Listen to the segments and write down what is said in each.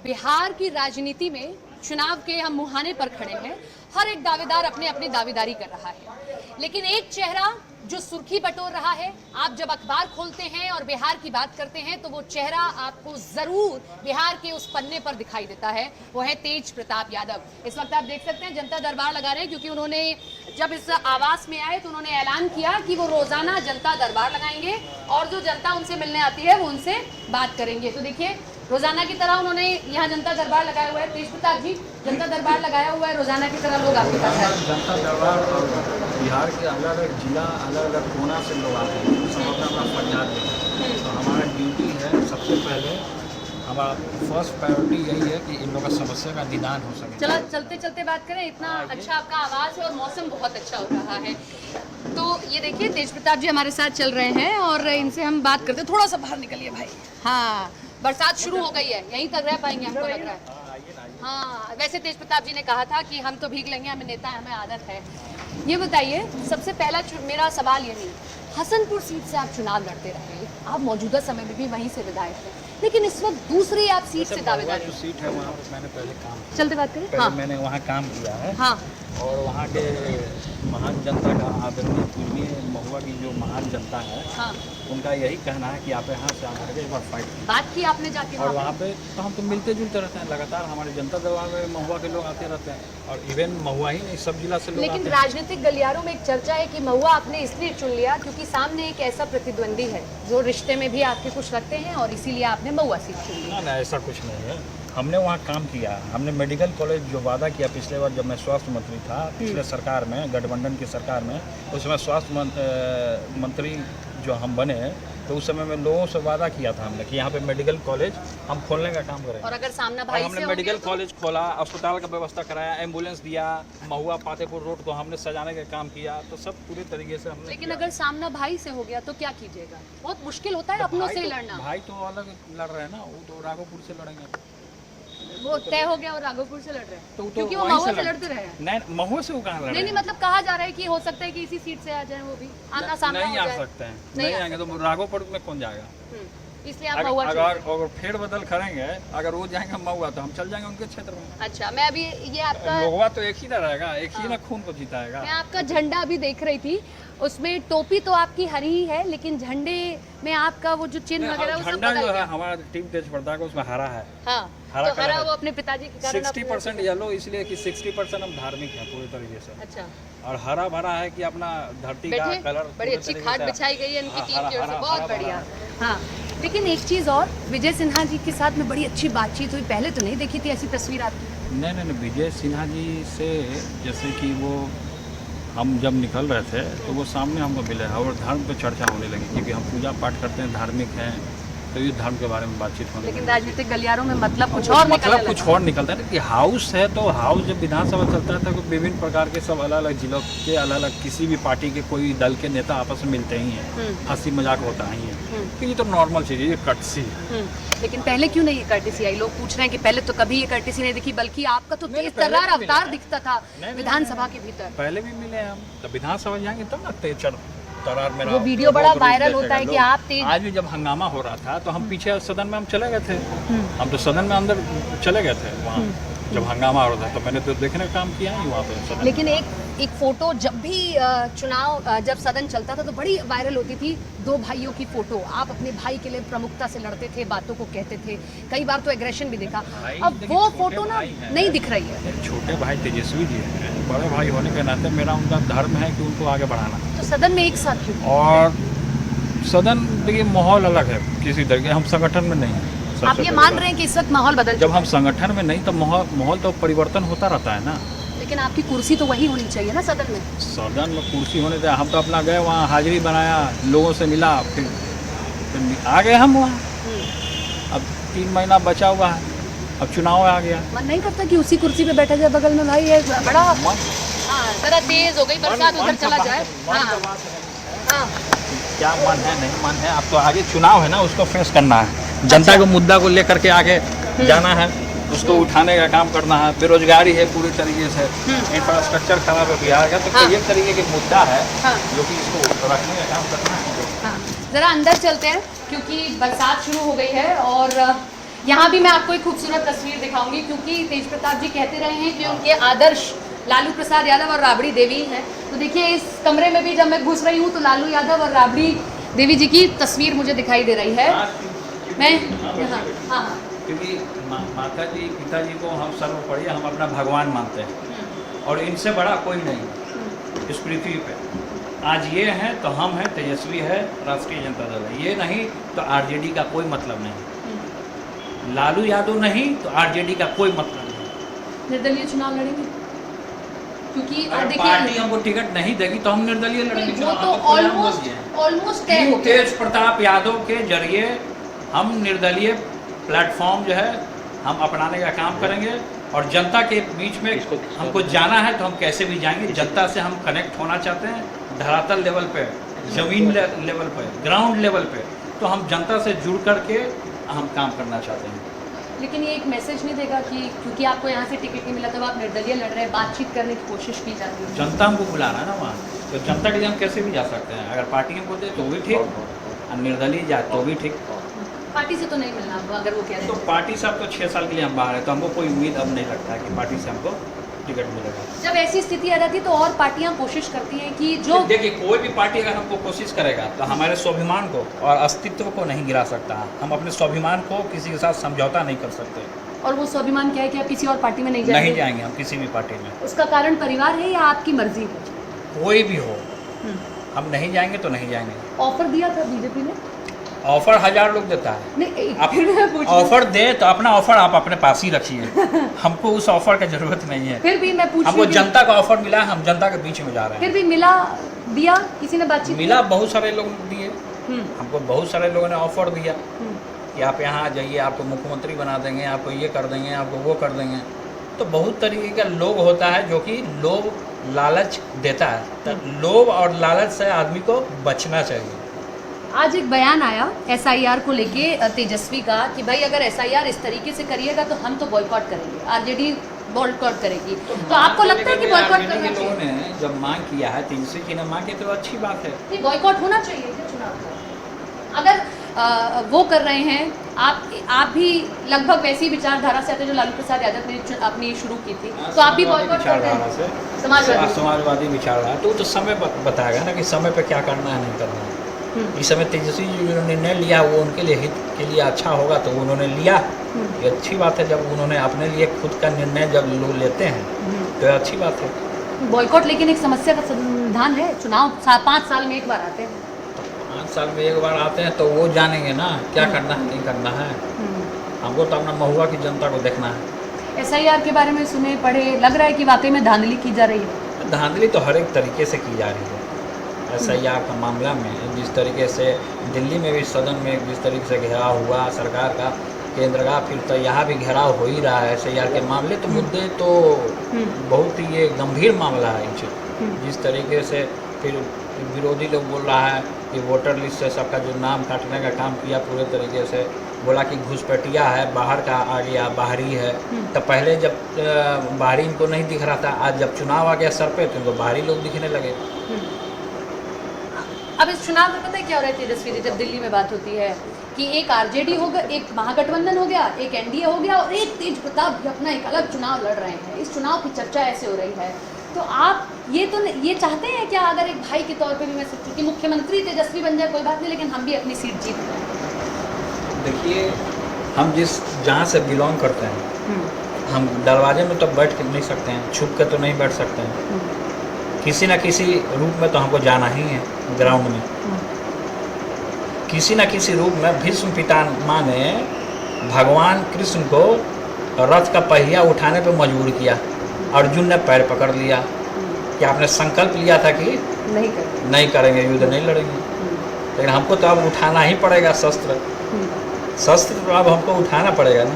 बिहार की राजनीति में चुनाव के हम मुहाने पर खड़े हैं। हर एक दावेदार अपने अपनी दावेदारी कर रहा है, लेकिन एक चेहरा जो सुर्खी बटोर रहा है, आप जब अखबार खोलते हैं और बिहार की बात करते हैं तो वो चेहरा आपको जरूर बिहार के उस पन्ने पर दिखाई देता है। वो है तेज प्रताप यादव। इस वक्त आप देख सकते हैं जनता दरबार लगा रहे हैं, क्योंकि उन्होंने जब इस आवास में आए तो उन्होंने ऐलान किया कि वो रोजाना जनता दरबार लगाएंगे और जो जनता उनसे मिलने आती है वो उनसे बात करेंगे। तो देखिए, रोजाना की तरह उन्होंने यहाँ जनता दरबार लगाया हुआ है। तेज प्रताप जी, जनता दरबार लगाया हुआ है, रोजाना की तरह लोग आपके पास आए। जनता दरबार और बिहार के अलग अलग जिला, अलग अलग कोना से लोग आते हैं, सब अपना अपना फरियाद देते हैं। तो हमारा ड्यूटी है, सबसे पहले हमारा फर्स्ट प्रायोरिटी यही है कि इन लोगों का समस्या का निदान हो सके। चला चलते चलते बात करें, इतना अच्छा आपका आवाज़ है और मौसम बहुत अच्छा हो रहा है। तो ये देखिए, तेज प्रताप जी हमारे साथ चल रहे हैं और इनसे हम बात करते हैं। थोड़ा सा बाहर निकलिए भाई। हाँ, बरसात शुरू हो गई है, यहीं तक रह पाएंगे हमको लग रहा है। हाँ, वैसे तेज प्रताप जी ने कहा था कि हम तो भीग लेंगे, हमें नेता, हमें आदत है। ये बताइए, सबसे पहला मेरा सवाल ये नहीं, हसनपुर सीट से आप चुनाव लड़ते रहे, आप मौजूदा समय में भी वहीं से विधायक हैं, लेकिन इस वक्त दूसरी आप सीट से दावेदार जो सीट है वहाँ पर मैंने पहले काम किया। चलते बात करें। पहले हाँ, मैंने वहाँ काम किया है। हाँ, और वहाँ के महान जनता का, आदरणीय पूजनीय महुआ की जो महान जनता है, हाँ, उनका यही कहना है कि आप यहाँ से आकर के एक बार फाइट कीजिए। बात की आपने जाके और वहाँ पे तो हम तो मिलते जुलते रहते हैं लगातार। हमारे जनता दरबार में महुआ के लोग आते रहते हैं, और इवन महुआ ही नहीं, सब जिला से लोग लेकिन आते हैं। राजनीतिक गलियारों में एक चर्चा है कि महुआ आपने इसलिए चुन लिया क्योंकि सामने एक ऐसा प्रतिद्वंदी है जो रिश्ते में भी आपके कुछ रखते हैं और इसीलिए आपने महुआ सीट चुन ली। ना, ऐसा कुछ नहीं है। हमने वहाँ काम किया, हमने मेडिकल कॉलेज जो वादा किया पिछले बार जब मैं स्वास्थ्य मंत्री था, पिछले सरकार में, गठबंधन की सरकार में, उस समय स्वास्थ्य मंत्री जो हम बने, तो उस समय में लोगों से वादा किया था हमने कि यहाँ पे मेडिकल कॉलेज हम खोलने का काम करेंगे। और अगर सामना भाई हमने से मेडिकल तो? कॉलेज खोला, अस्पताल का व्यवस्था कराया, एम्बुलेंस दिया, महुआ पातेपुर रोड को हमने सजाने का काम किया, तो सब पूरे तरीके से हमने लेकिन किया। अगर सामना भाई से हो गया तो क्या कीजिएगा? बहुत मुश्किल होता है अपनों से ही लड़ना। भाई तो अलग लड़ रहे हैं ना, वो तो राघोपुर से लड़ेंगे। वो तय हो गया और राघोपुर से लड़ रहे हैं, तो क्योंकि वो वहीं महुआ से लड़- लड़ते रहे हैं। नहीं, महुआ से वो कहाँ लड़ रहे नहीं, मतलब कहा जा रहा है कि हो सकता है कि इसी सीट से आ जाए, वो भी आना सामना नहीं हो आ जाए। सकते हैं, नहीं नहीं आ आएंगे तो राघोपुर में कौन जाएगा। इसलिए आप महुआ चुन रहे हैं। अगर फेर बदल करेंगे, अगर वो जाएंगे महुआ तो हम चल जाएंगे उनके क्षेत्र में। अच्छा, मैं अभी ये आपका महुआ तो एक ही ना रहेगा, एक ही ना खून को जीताएगा। मैं आपका झंडा अभी देख रही थी, उसमें टोपी तो आपकी हरी ही है, लेकिन झंडे में आपका वो जो चिन्ह वगैरह वो सब झंडा बदल जो है गया। हमारा टीम तेज प्रताप का, उसमें हरा है। हाँ, हरा तो कलर हरा है। वो अपने पिताजी के कारण 60% येलो, इसलिए कि 60% हम धार्मिक हैं पूरी तरीके से, अच्छा, और हरा भरा है कि अपना धरती का बैठिए, कलर बड़ी पूरे अच्छी तरीके खाट से- बिछाई गई है इनकी हाँ, टीम की ओर से, हरा बहुत भरा बढ़िया। है। हाँ, लेकिन एक चीज और, विजय सिन्हा जी के साथ में बड़ी अच्छी बातचीत हुई, पहले तो नहीं देखी थी ऐसी तस्वीर आपकी। नहीं, विजय सिन्हा जी से जैसे कि वो हम जब निकल रहे थे तो वो सामने हमको मिले और धर्म पे चर्चा होने लगी, क्योंकि हम पूजा पाठ करते हैं, धार्मिक हैं, तो ये धर्म के बारे में बातचीत होने लेकिन लगी। राजनीतिक गलियारों में मतलब कुछ और निकलने मतलब कुछ लगा। और निकलता है कि हाउस है, तो हाउस जब विधानसभा चलता है तो विभिन्न प्रकार के सब अलग अलग जिलों के, अलग अलग किसी भी पार्टी के कोई दल के नेता आपस में मिलते ही हैं, हंसी मजाक होता ही है, तो ये तो नॉर्मल चीज़ है, ये कटसी है। लेकिन पहले क्यों नहीं ये कर्टिसी आई? लोग पूछ रहे हैं कि पहले तो कभी ये कर्टिसी नहीं दिखी, बल्कि आपका तो नहीं, तेज पहले तर्रार भी मिला अवतार है। दिखता था नहीं, विधानसभा के भीतर। पहले भी मिले हम, तो विधानसभा जाएंगे तब ना तेज तरार में वो वीडियो बड़ा वायरल होता है कि आप तेज। आज भी जब हंगामा हो रहा था तो हम पीछे सदन में हम चले गए थे, हम तो सदन में अंदर चले गए थे वहाँ जब हंगामा हो रहा था, तो मैंने तो देखने का काम किया ही वहाँ पे सदन। लेकिन एक फोटो जब भी चुनाव जब सदन चलता था तो बड़ी वायरल होती थी, दो भाइयों की फोटो। आप अपने भाई के लिए प्रमुखता से लड़ते थे, बातों को कहते थे, कई बार तो एग्रेशन भी देखा। अब वो फोटो ना नहीं दिख रही है। छोटे भाई तेजस्वी जी हैं, बड़े भाई होने के नाते मेरा उनका धर्म है कि उनको आगे बढ़ाना। तो सदन में एक साथ क्यों? और सदन देखिए माहौल अलग है किसी तरह के, हम संगठन में नहीं हैं। आप ये मान रहे हैं कि इस वक्त माहौल बदल जब हम संगठन में नहीं तो माहौल तो परिवर्तन होता रहता है ना। लेकिन आपकी कुर्सी तो वही होनी चाहिए ना सदन में। सदन में कुर्सी होने दे, हम तो अपना गए वहाँ, हाजिरी बनाया, लोगों से मिला, फिर आ गए हम वहाँ। अब 3 महीना बचा हुआ है, अब चुनाव आ गया। मन नहीं करता कि उसी कुर्सी पे बैठा जाए बगल में? भाई ये बड़ा जरा तेज हो गई बरसात, उधर चला जाए। हाँ, क्या मन है नहीं मन है, अब तो आगे चुनाव है ना, उसको फेस करना है, जनता के मुद्दा को लेकर के आगे जाना है, उसको उठाने का काम करना है। बेरोजगारी है पूरी तरीके से, इंफ्रास्ट्रक्चर खराब है बिहार का, तो ये तरीके के मुद्दा है जो कि इसको रखने का काम करना है। हाँ, ज़रा अंदर चलते हैं क्योंकि बरसात शुरू हो गई है और यहाँ भी मैं आपको एक खूबसूरत तस्वीर दिखाऊंगी, क्योंकि तेज प्रताप जी कहते रहे हैं कि उनके आदर्श लालू प्रसाद यादव और राबड़ी देवी हैं। तो देखिए इस कमरे में भी जब मैं घुस रही हूँ तो लालू यादव और राबड़ी देवी जी की तस्वीर मुझे दिखाई दे रही है। मैं हाँ क्योंकि माता जी पिताजी को हम सर्वोपरि हम अपना भगवान मानते हैं और इनसे बड़ा कोई नहीं इस पृथ्वी पे। आज ये हैं तो हम हैं, तेजस्वी है, राष्ट्रीय जनता दल है। ये नहीं तो आरजेडी का कोई मतलब नहीं, लालू यादव नहीं तो आरजेडी का कोई मतलब नहीं। निर्दलीय चुनाव लड़ेंगे क्योंकि अगर पार्टी हमको टिकट नहीं देगी तो हम निर्दलीय लड़ेंगे। वो तो ऑलमोस्ट तेज प्रताप यादव के जरिए हम निर्दलीय प्लेटफॉर्म जो है हम अपनाने का काम करेंगे और जनता के बीच में हमको जाना है तो हम कैसे भी जाएंगे। जनता से हम कनेक्ट होना चाहते हैं, धरातल लेवल पे, जमीन लेवल पे, ग्राउंड लेवल पे, तो हम जनता से जुड़ करके हम काम करना चाहते हैं। लेकिन ये एक मैसेज नहीं देगा कि क्योंकि आपको यहाँ से टिकट नहीं मिला तब आप निर्दलीय लड़ रहे हैं, बातचीत करने की कोशिश की जाती है। जनता हमको बुलाना है ना वहाँ, तो जनता के लिए हम कैसे भी जा सकते हैं। अगर पार्टी हमको दे तो भी ठीक, और निर्दलीय जाए तो भी ठीक। पार्टी से तो नहीं मिलना आपको, अगर वो कह रहे हैं तो पार्टी से अब तो 6 साल के लिए हम बाहर है, तो हमको कोई उम्मीद अब नहीं लगता है कि पार्टी से हमको टिकट मिलेगा। जब ऐसी स्थिति आ जाती है तो और पार्टियां कोशिश करती हैं कि जो देखिए कोई भी पार्टी अगर हमको कोशिश करेगा तो हमारे स्वाभिमान को और अस्तित्व को नहीं गिरा सकता। हम अपने स्वाभिमान को किसी के साथ समझौता नहीं कर सकते। और वो स्वाभिमान क्या है कि आप किसी और पार्टी में नहीं जाएंगे? नहीं जाएंगे हम किसी भी पार्टी में। उसका कारण परिवार है या आपकी मर्जी है? कोई भी हो, हम नहीं जाएंगे तो नहीं जाएंगे। ऑफर दिया था बीजेपी ने? ऑफर 1000 लोग देता है। नहीं, आप ऑफर दे तो अपना ऑफर आप अपने पास ही रखिए। हमको उस ऑफर की जरूरत नहीं है। फिर भी मैं पूछ हमको जनता का ऑफर मिला, हम जनता के बीच में जा रहे हैं। फिर भी मिला दिया किसी ने बातचीत मिला, बहुत सारे लोग दिए हमको, बहुत सारे लोगों ने ऑफर दिया कि आप यहाँ आ जाइए, आपको मुख्यमंत्री बना देंगे, आपको ये कर देंगे, आपको वो कर देंगे। तो बहुत तरीके का लोभ होता है जो कि लोभ लालच देता है। तो लोभ और लालच से आदमी को बचना चाहिए। आज एक बयान आया एसआईआर को लेके तेजस्वी का कि भाई अगर एसआईआर इस तरीके से करिएगा तो हम तो बॉयकॉट करेंगे, आरजेडी बॉयकॉट करेगी। तो आपको लगता है कि बॉयकॉट करना चाहिए? लोगों ने जब मांग किया है, तेजस्वी जी ने मांग की तो अच्छी बात है। नहीं, बॉयकॉट होना चाहिए क्या चुनाव का? अगर वो कर रहे हैं, आप भी लगभग वैसी विचारधारा से आते जो लालू प्रसाद यादव ने अपनी शुरू की थी, तो आप भी बॉयकॉट करते हैं? समाजवादी विचारधारा तो समय बताएगा ना कि समय पे क्या करना है, नहीं करना है। इस समय तेजस्वी जी जो निर्णय लिया वो उनके लिए हित के लिए अच्छा होगा तो उन्होंने लिया, ये अच्छी बात है। जब उन्होंने अपने लिए खुद का निर्णय जब लोग लेते हैं तो ये अच्छी बात है। बॉयकॉट लेकिन एक समस्या का समाधान है। चुनाव 5 साल में एक बार आते हैं। 5 साल में एक बार आते हैं तो वो जानेंगे ना क्या करना है, नहीं करना है। हमको तो अपना महुआ की जनता को देखना है। एसआईआर के बारे में सुने पढ़े, लग रहा है कि वाकई में धांधली की जा रही है। धांधली तो हर एक तरीके से की जा रही है। एसआईआर का मामला में जिस तरीके से दिल्ली में भी सदन में जिस तरीके से घेराव हुआ सरकार का, केंद्र का, फिर तो यहाँ भी घेराव हो ही रहा है एसआईआर के मामले। तो मुद्दे तो बहुत ही ये गंभीर मामला है इनसे। जिस तरीके से फिर विरोधी लोग बोल रहा है कि वोटर लिस्ट से सबका जो नाम काटने का काम किया पूरे तरीके से, बोला कि घुसपैठिया है, बाहर का आ गया, बाहरी है। तो पहले जब बाहरी इनको नहीं दिख रहा था, आज जब चुनाव आ गया सर पे तो इनको बाहरी लोग दिखने लगे। अब इस चुनाव में पता है क्या हो रहा है तेजस्वी जी, जब दिल्ली में बात होती है कि एक आरजेडी हो गया, एक महागठबंधन हो गया, एक एनडीए हो गया और एक तेज प्रताप भी अपना एक अलग चुनाव लड़ रहे हैं। इस चुनाव की चर्चा ऐसे हो रही है, तो आप ये चाहते हैं क्या? अगर एक भाई के तौर पे भी मैं सोचूं कि मुख्यमंत्री तेजस्वी बन जाए कोई बात नहीं, लेकिन हम भी अपनी सीट जीत लें। देखिए हम जहाँ से बिलोंग करते हैं, हम दरवाजे में तो बैठ के नहीं सकते हैं, छुप के तो नहीं बैठ सकते हैं। किसी न किसी रूप में तो हमको जाना ही है ग्राउंड में। किसी न किसी रूप में भीष्म पितामह ने भगवान कृष्ण को रथ का पहिया उठाने पर मजबूर किया, अर्जुन ने पैर पकड़ लिया कि आपने संकल्प लिया था कि नहीं करेंगे, युद्ध नहीं लड़ेंगे। लेकिन हमको तो अब उठाना ही पड़ेगा शस्त्र तो अब हमको उठाना पड़ेगा ना।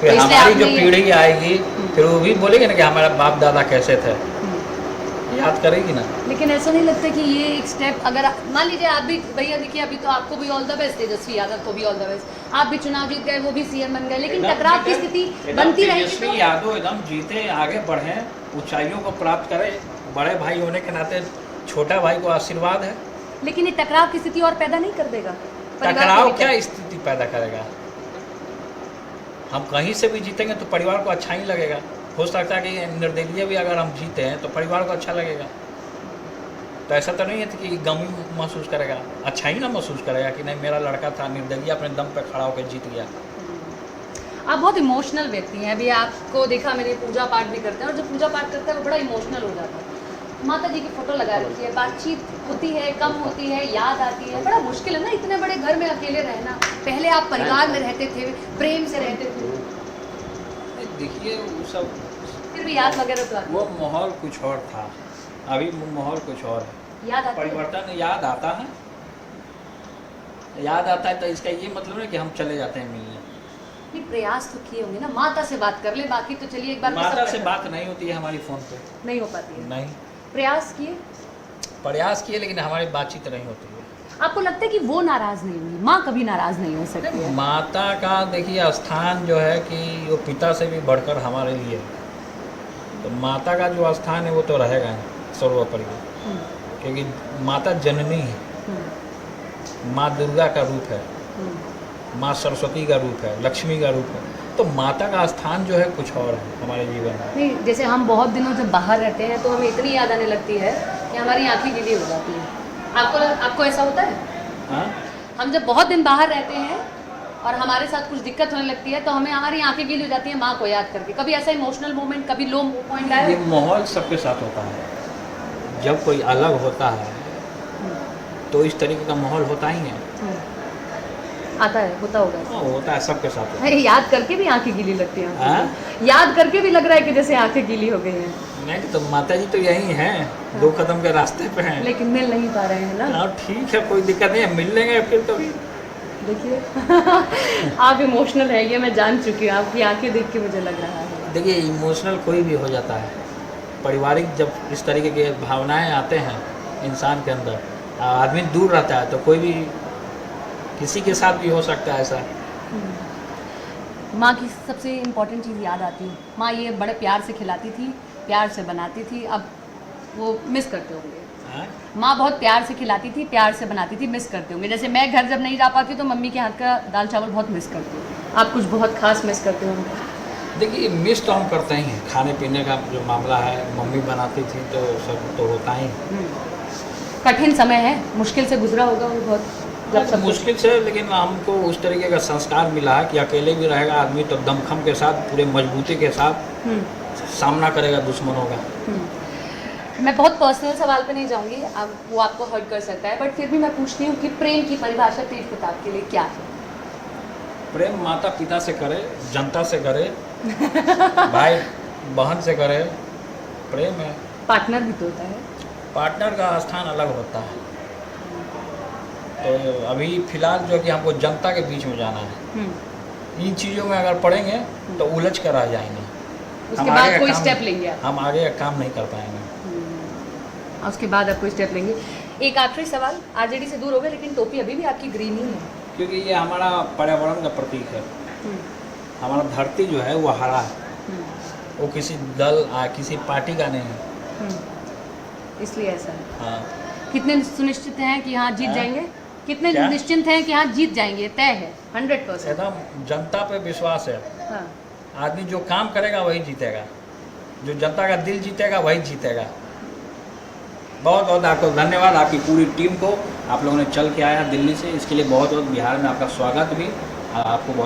फिर हमारी जो पीढ़ी आएगी फिर वो भी बोलेगी ना कि हमारा बाप दादा कैसे थे, याद करेगी ना। लेकिन ऐसा नहीं लगता कि ये एक स्टेप, अगर मान लीजिए आप भी, भैया देखिए अभी तो आपको भी all the best, Tejashwi Yadav को भी ऑल द बेस्ट, आप भी चुनाव जीत गए, वो भी सीएम बन गए, लेकिन टकराव की स्थिति बनती रहेगी। तेजस्वी यादव एकदम जीते, आगे बढ़े, ऊंचाइयों को प्राप्त करे। बड़े भाई होने के नाते छोटा भाई को आशीर्वाद है। लेकिन ये टकराव की स्थिति और पैदा नहीं कर देगा? टकराव क्या स्थिति पैदा करेगा? हम कहीं से भी जीतेंगे तो परिवार को अच्छा ही लगेगा। हो सकता है कि निर्दलीय भी अगर हम जीते हैं तो परिवार को अच्छा लगेगा। तो ऐसा तो नहीं है कि गम ही महसूस करेगा, अच्छा ही ना महसूस करेगा कि नहीं मेरा लड़का था निर्दलीय अपने दम पर खड़ा होकर जीत गया। आप बहुत इमोशनल व्यक्ति हैं। अभी आपको देखा मैंने, पूजा पाठ भी करते हैं, और जब पूजा पाठ करते हैं वो बड़ा इमोशनल हो जाता है। माता जी की फोटो लगा रखी है, बातचीत होती है, कम होती है, याद आती है। बड़ा मुश्किल है ना इतने बड़े घर में अकेले रहना। पहले आप परिवार में रहते थे, प्रेम से रहते थे, देखिए वो सब फिर भी याद वगैरह तो आती वो माहौल कुछ और था, अभी वो माहौल कुछ और है। है। याद आती है। परिवर्तन याद आता है, याद आता है तो इसका ये मतलब नहीं कि हम चले जाते हैं मिलने। नहीं, प्रयास तो किए होंगे ना। माता से बात कर ले, बाकी तो चलिए एक बार माता से बात नहीं होती है हमारी फ़ोन पे, नहीं हो पाती है। नहीं। प्रयास किए, प्रयास किए लेकिन हमारी बातचीत नहीं होती है। आपको लगता है कि वो नाराज नहीं होंगी, माँ कभी नाराज नहीं हो सकती है? माता का देखिए स्थान जो है कि वो पिता से भी बढ़कर हमारे लिए है। तो माता का जो स्थान है वो तो रहेगा ही सर्वोपरि, क्योंकि माता जननी है, माँ दुर्गा का रूप है, माँ सरस्वती का रूप है, लक्ष्मी का रूप है। तो माता का स्थान जो है कुछ और है हमारे जीवन में। नहीं, जैसे हम बहुत दिनों जब बाहर रहते हैं तो हमें इतनी याद आने लगती है कि हमारी आंखें गीली हो जाती हैं। आपको ऐसा होता है? हाँ, हम जब बहुत दिन बाहर रहते हैं और हमारे साथ कुछ दिक्कत होने लगती है तो हमें हमारी आंखें गीली हो जाती हैं माँ को याद करके। कभी ऐसा इमोशनल मोमेंट, कभी लो पॉइंट आया? ये माहौल सबके साथ होता है। जब कोई अलग होता है तो इस तरीके का माहौल होता ही है। आता है, होता होगा। हाँ, होता है, सबके साथ होता है। अरे याद करके भी आंखें गीली लगती हैं। हाँ? याद करके भी लग रहा है कि जैसे आंखें गीली हो गई हैं। नहीं तो माता जी तो यही हैं, 2 कदम के रास्ते पे हैं। लेकिन मिल नहीं पा रहे हैं ना। हाँ ठीक है, कोई दिक्कत नहीं है, मिल लेंगे फिर कभी। देखिए आप इमोशनल है, ये मैं जान चुकी हूँ, आपकी आंखें देख के मुझे लग रहा है। देखिए इमोशनल कोई भी हो जाता है, पारिवारिक जब इस तरीके के भावनाएं आते हैं इंसान के अंदर, आदमी दूर रहता है तो कोई भी किसी के साथ भी हो सकता है ऐसा। माँ की सबसे इम्पोर्टेंट चीज़ याद आती है। माँ ये बड़े प्यार से खिलाती थी, प्यार से बनाती थी, अब वो मिस करते होंगे। हाँ? माँ बहुत प्यार से खिलाती थी, प्यार से बनाती थी, मिस करते होंगे। जैसे मैं घर जब नहीं जा पाती तो मम्मी के हाथ का दाल चावल बहुत मिस करती हूँ। आप कुछ बहुत खास मिस करते होंगे? देखिए मिस तो हम करते ही हैं, खाने पीने का जो मामला है मम्मी बनाती थी तो सब तो होता ही है। कठिन समय है, मुश्किल से गुजरा होगा वो बहुत, जब सब मुश्किल से, लेकिन हमको उस तरीके का संस्कार मिला है कि अकेले भी रहेगा आदमी तो दमखम के साथ, पूरे मजबूती के साथ सामना करेगा दुश्मनों का। मैं बहुत पर्सनल सवाल पे नहीं जाऊंगी, अब वो आपको हर्ट कर सकता है, बट फिर भी मैं पूछती हूँ कि प्रेम की परिभाषा तेज प्रताप के लिए क्या है? प्रेम माता पिता से करे, जनता से करे, भाई बहन से करे, प्रेम है। पार्टनर भी तो होता है। पार्टनर का स्थान अलग होता है। तो अभी फिलहाल जो कि हमको जनता के बीच में जाना है, इन चीज़ों में अगर पढ़ेंगे तो उलझ कर आ जाएंगे। उसके बाद कोई स्टेप लेंगे आप? हम आगे का काम नहीं कर पाएंगे। उसके बाद आप कोई स्टेप लेंगे। एक आखिरी सवाल, आरजेडी से दूर हो गए लेकिन टोपी अभी भी आपकी ग्रीन ही है, क्योंकि ये हमारा पर्यावरण का प्रतीक है। हमारा धरती जो है वो हरा है, वो किसी दल किसी पार्टी का नहीं है, इसलिए ऐसा है। हाँ। कितने सुनिश्चित हैं कि हाँ जीत जाएंगे? कितने क्या? निश्चिंत हैं कि हाँ जीत जाएंगे? तय है 100%? एकदम जनता पे विश्वास है। हाँ। आदमी जो काम करेगा वही जीतेगा, जो जनता का दिल जीतेगा वही जीतेगा। बहुत बहुत आपको धन्यवाद, आपकी पूरी टीम को। आप लोगों ने चल के आया दिल्ली से, इसके लिए बहुत बहुत बिहार में आपका स्वागत भी। आपको बहुत